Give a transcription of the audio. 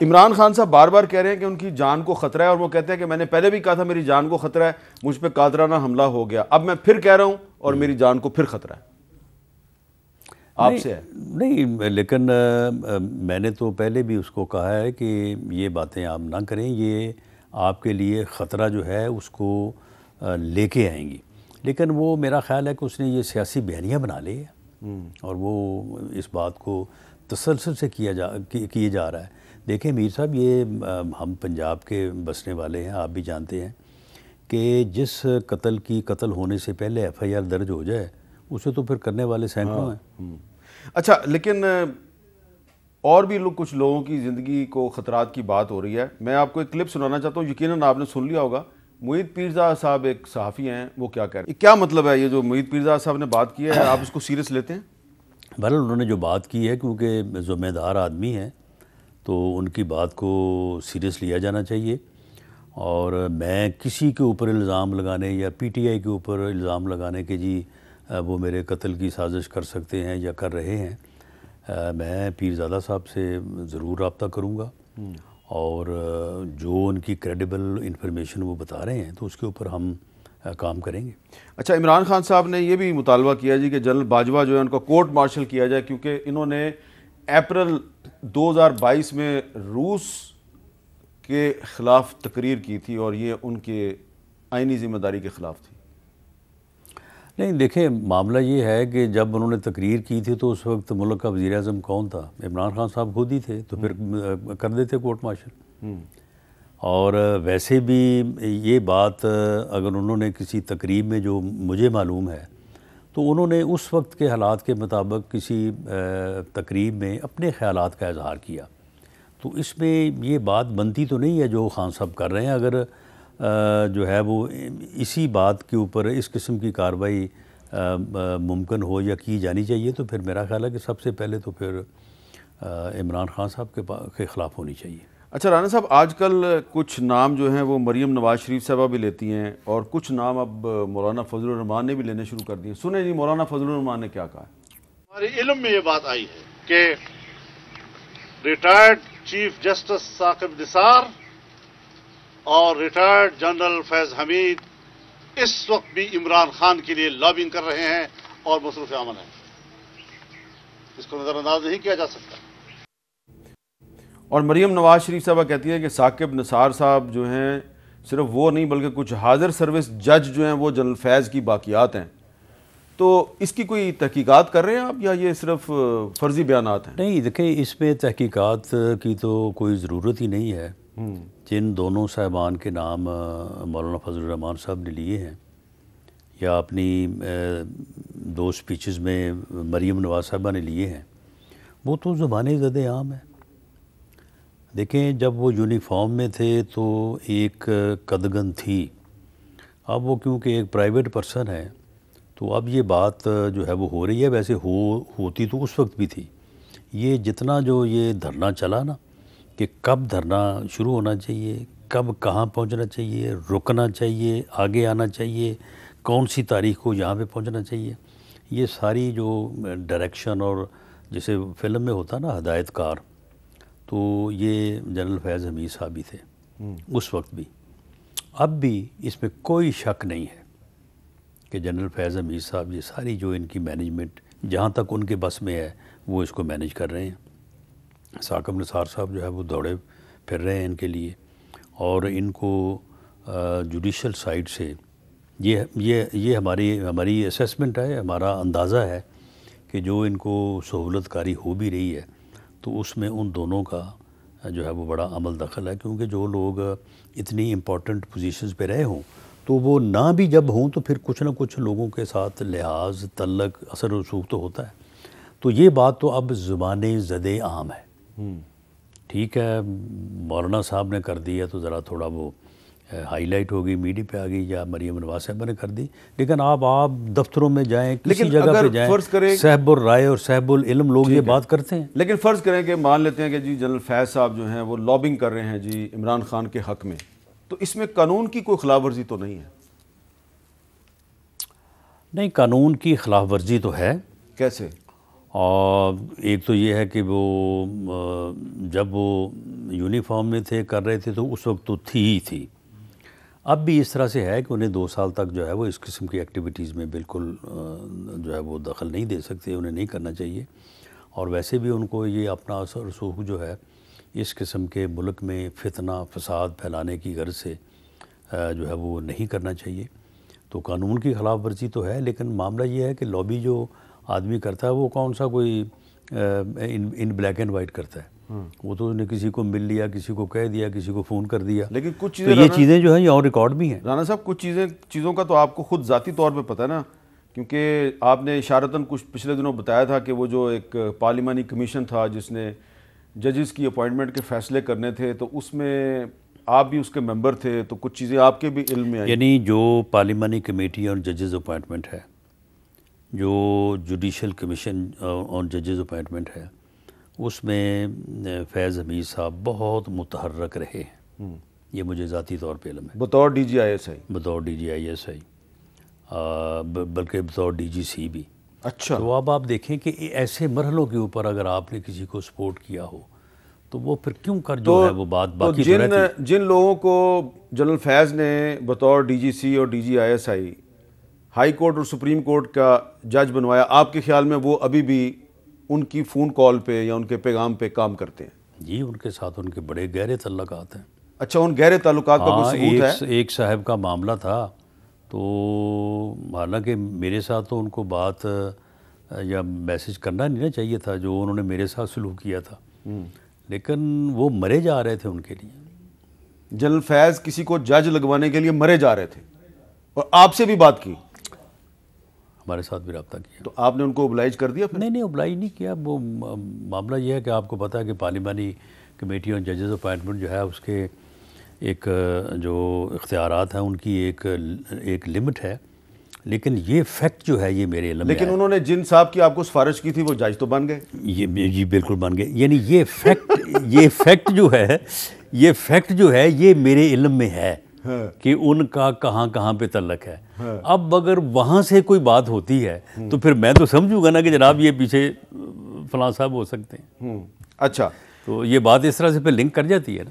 عمران خان صاحب بار بار کہہ رہے ہیں کہ ان کی جان کو خطرہ ہے، اور وہ کہتے ہیں کہ میں نے پہلے بھی کہا تھا میری جان کو خطرہ ہے، مجھ پہ قاتلانہ حملہ ہو گیا، اب میں پھر کہہ رہا ہوں اور میری جان کو پھر خطرہ ہے. آپ سے ہے نہیں، لیکن میں نے تو پہلے بھی اس کو کہا ہے کہ یہ باتیں آپ نہ کریں، یہ آپ کے لیے خطرہ جو ہے اس کو لے کے آئیں گی. لیکن وہ میرا خیال ہے کہ اس نے یہ سیاسی بیانیہ بنا لی ہے اور وہ اس بات کو تسلسل سے کیے جا رہا ہے. دیکھیں میر صاحب، یہ ہم پنجاب کے بسنے والے ہیں، آپ بھی جانتے ہیں کہ جس قتل ہونے سے پہلے FIR درج ہو جائے اسے تو پھر کرنے والے سینکڑوں ہیں. اچھا، لیکن اور بھی کچھ لوگوں کی زندگی کو خطرات کی بات ہو رہی ہے. میں آپ کو ایک کلپ سنانا چاہتا ہوں، یقیناً آپ نے سن لیا ہوگا. معید پیرزا صاحب ایک صحافی ہیں، وہ کیا کہہ رہے ہیں؟ کیا مطلب ہے یہ جو معید پیرزا صاحب نے بات کی ہے، آپ اس کو سیریس لیتے ہیں؟ بہرحال انہوں نے جو بات کی ہے، کیونکہ ذمہ دار آدمی ہیں تو ان کی بات کو سیریس لیا جانا چاہیے. اور میں کسی کے اوپر الزام لگانے یا PTI کے اوپر الزام لگانے کے جی وہ میرے قتل کی سازش کر سکتے ہیں یا کر رہے ہیں، میں پیرزادہ صاحب سے ضرور رابطہ کروں گا اور جو ان کی کریڈیبل انفارمیشن وہ بتا رہے ہیں تو اس کے اوپر ہم کام کریں گے. اچھا، عمران خان صاحب نے یہ بھی مطالبہ کیا جی کہ جنرل باجوہ جو ہے ان کا کورٹ مارشل کیا جائے، کیونکہ انہوں نے اپریل 2022 میں روس کے خلاف تقریر کی تھی اور یہ ان کے آئینی ذمہ داری کے خلاف تھی. نہیں دیکھیں، معاملہ یہ ہے کہ جب انہوں نے تقریر کی تھی تو اس وقت ملک کا وزیر اعظم کون تھا؟ عمران خان صاحب خود ہی تھے، تو پھر کر دیتے کورٹ مارشل. اور ویسے بھی یہ بات اگر انہوں نے کسی تقریب میں، جو مجھے معلوم ہے، تو انہوں نے اس وقت کے حالات کے مطابق کسی تقریب میں اپنے خیالات کا اظہار کیا، تو اس میں یہ بات بنتی تو نہیں ہے جو خان صاحب کر رہے ہیں. اگر جو ہے وہ اسی بات کے اوپر اس قسم کی کارروائی ممکن ہو یا کی جانی چاہیے، تو پھر میرا خیال ہے کہ سب سے پہلے تو پھر عمران خان صاحب کے خلاف ہونی چاہیے. اچھا رانا صاحب، آج کل کچھ نام جو ہیں وہ مریم نواز شریف صاحبہ بھی لیتی ہیں اور کچھ نام اب مولانا فضل الرحمان نے بھی لینے شروع کر دیے. سنیں جی مولانا فضل الرحمان نے کیا کہا ہے. ہمارے علم میں یہ بات آئی ہے کہ retired chief justice Saqib Nisar اور ریٹائرڈ جنرل فیض حمید اس وقت بھی عمران خان کے لیے لابنگ کر رہے ہیں اور مصروف عمل ہیں. اس کو نظر انداز نہیں کیا جا سکتا. اور مریم نواز شریف صاحبہ کہتی ہے کہ ثاقب نثار صاحب جو ہیں صرف وہ نہیں بلکہ کچھ حاضر سروس جج جو ہیں وہ جنرل فیض کی باقیات ہیں. تو اس کی کوئی تحقیقات کر رہے ہیں آپ یا یہ صرف فرضی بیانات ہیں؟ نہیں دیکھیں، اس میں تحقیقات کی تو کوئی ضرورت ہی نہیں ہے. جن دونوں صاحبان کے نام مولانا فضل الرحمان صاحب نے لیے ہیں یا اپنی دو سپیچز میں مریم نواز صاحبہ نے لیے ہیں، وہ تو زبان زد عام ہے. دیکھیں، جب وہ یونیفارم میں تھے تو ایک قدغن تھی. اب وہ کیونکہ ایک پرائیویٹ پرسن ہے تو اب یہ بات جو ہے وہ ہو رہی ہے، ویسے ہوتی تو اس وقت بھی تھی. یہ جتنا جو یہ دھرنا چلا نا، کہ کب دھرنا شروع ہونا چاہیے، کب کہاں پہنچنا چاہیے، رکنا چاہیے، آگے آنا چاہیے، کون سی تاریخ کو یہاں پہ پہنچنا چاہیے، یہ ساری جو ڈائریکشن اور جیسے فلم میں ہوتا نا ہدایت کار، تو یہ جنرل فیض حمید صاحب بھی تھے اس وقت بھی. اب بھی اس میں کوئی شک نہیں ہے کہ جنرل فیض حمید صاحب یہ ساری جو ان کی مینجمنٹ جہاں تک ان کے بس میں ہے وہ اس کو مینج کر رہے ہیں. ثاقب نثار صاحب جو ہے وہ دوڑے پھر رہے ہیں ان کے لیے، اور ان کو جوڈیشل سائڈ سے یہ ہماری اسیسمنٹ ہے، ہمارا اندازہ ہے کہ جو ان کو سہولت کاری ہو بھی رہی ہے تو اس میں ان دونوں کا جو ہے وہ بڑا عمل دخل ہے. کیونکہ جو لوگ اتنی امپورٹنٹ پوزیشنز پہ رہے ہوں تو وہ نہ بھی جب ہوں تو پھر کچھ نہ کچھ لوگوں کے ساتھ لحاظ، تعلق، اثر و رسوخ تو ہوتا ہے. تو یہ بات تو اب زبان زد عام ہے. ٹھیک ہے، مولانا صاحب نے کر دی ہے تو ذرا تھوڑا وہ ہائی لائٹ ہو گئی، میڈیا پہ آ گئی، یا مریم نواز صاحبہ نے کر دی. لیکن آپ دفتروں میں جائیں، کسی جگہ پہ جائیں، صاحب الرائے اور صاحب العلم لوگ یہ بات کرتے ہیں. لیکن فرض کریں کہ مان لیتے ہیں کہ جی جنرل فیض صاحب جو ہیں وہ لابنگ کر رہے ہیں جی عمران خان کے حق میں، تو اس میں قانون کی کوئی خلاف ورزی تو نہیں ہے؟ نہیں، قانون کی خلاف ورزی تو ہے. کیسے؟ اور ایک تو یہ ہے کہ وہ جب وہ یونیفارم میں تھے کر رہے تھے تو اس وقت تو تھی ہی تھی. اب بھی اس طرح سے ہے کہ انہیں 2 سال تک جو ہے وہ اس قسم کی ایکٹیویٹیز میں بالکل جو ہے وہ دخل نہیں دے سکتے, انہیں نہیں کرنا چاہیے. اور ویسے بھی ان کو یہ اپنا اثر رسوخ جو ہے اس قسم کے ملک میں فتنہ فساد پھیلانے کی غرض سے جو ہے وہ نہیں کرنا چاہیے. تو قانون کی خلاف ورزی تو ہے, لیکن معاملہ یہ ہے کہ لابی جو آدمی کرتا ہے وہ کون سا کوئی ان بلیک اینڈ وائٹ کرتا ہے. وہ تو نے کسی کو مل لیا, کسی کو کہہ دیا, کسی کو فون کر دیا. لیکن کچھ تو یہ چیزیں جو ہیں یہ اور ریکارڈ بھی ہیں. رانا صاحب کچھ چیزوں کا تو آپ کو خود ذاتی طور پہ پتہ ہے نا, کیونکہ آپ نے اشارتاً کچھ پچھلے دنوں بتایا تھا کہ وہ جو ایک پارلیمانی کمیشن تھا جس نے ججز کی اپوائنٹمنٹ کے فیصلے کرنے تھے, تو اس میں آپ بھی اس کے ممبر تھے, تو کچھ چیزیں آپ کے بھی علم میں آئیں. یعنی جو پارلیمانی کمیٹی آن ججز اپوائنٹمنٹ ہے, جو جوڈیشل کمیشن آن ججز اپوائنٹمنٹ ہے, اس میں فیض حمید صاحب بہت متحرک رہے ہیں. یہ مجھے ذاتی طور پہ علم ہے. بطور ڈی جی آئی ایس آئی, بطور ڈی جی آئی ایس آئی, بلکہ بطور ڈی جی سی بھی. اچھا. تو اب آپ دیکھیں کہ ایسے مرحلوں کے اوپر اگر آپ نے کسی کو سپورٹ کیا ہو تو وہ پھر کیوں کر جو ہے وہ بات باقی تو رہتی. جن لوگوں کو جنرل فیض نے بطور ڈی جی سی اور D G I S I high court اور سپریم کورٹ کا جج بنوایا, آپ کے خیال میں وہ ابھی بھی ان کی فون کال پہ یا ان کے پیغام پہ کام کرتے ہیں؟ جی, ان کے ساتھ ان کے بڑے گہرے تعلقات ہیں. اچھا, ان گہرے تعلقات کا کوئی ثبوت ہے؟ ایک صاحب کا معاملہ تھا, تو حالانکہ میرے ساتھ تو ان کو بات یا میسج کرنا نہیں نا چاہیے تھا جو انہوں نے میرے ساتھ سلوک کیا تھا, لیکن وہ مرے جا رہے تھے ان کے لیے. جنرل فیض کسی کو جج لگوانے کے لیے مرے جا رہے تھے اور آپ سے بھی بات کی؟ ہمارے ساتھ بھی رابطہ کیا. تو آپ نے ان کو اوبلائج کر دیا؟ نہیں, اوبلائج نہیں کیا. وہ معاملہ یہ ہے کہ آپ کو پتہ ہے کہ پارلیمانی کمیٹی آن ججز اپوائنٹمنٹ جو ہے اس کے ایک جو اختیارات ہیں ان کی ایک لمٹ ہے, لیکن یہ فیکٹ جو ہے یہ میرے علم میں لیکن انہوں نے جن صاحب کی آپ کو سفارش کی تھی وہ جج تو بن گئے. جی بالکل بن گئے. یعنی یہ فیکٹ جو ہے یہ میرے علم میں ہے کہ ان کا کہاں پہ تعلق ہے. اب اگر وہاں سے کوئی بات ہوتی ہے تو پھر میں تو سمجھوں گا نا کہ جناب یہ پیچھے فلاں صاحب ہو سکتے ہیں. اچھا, تو یہ بات اس طرح سے پہ لنک کر جاتی ہے نا.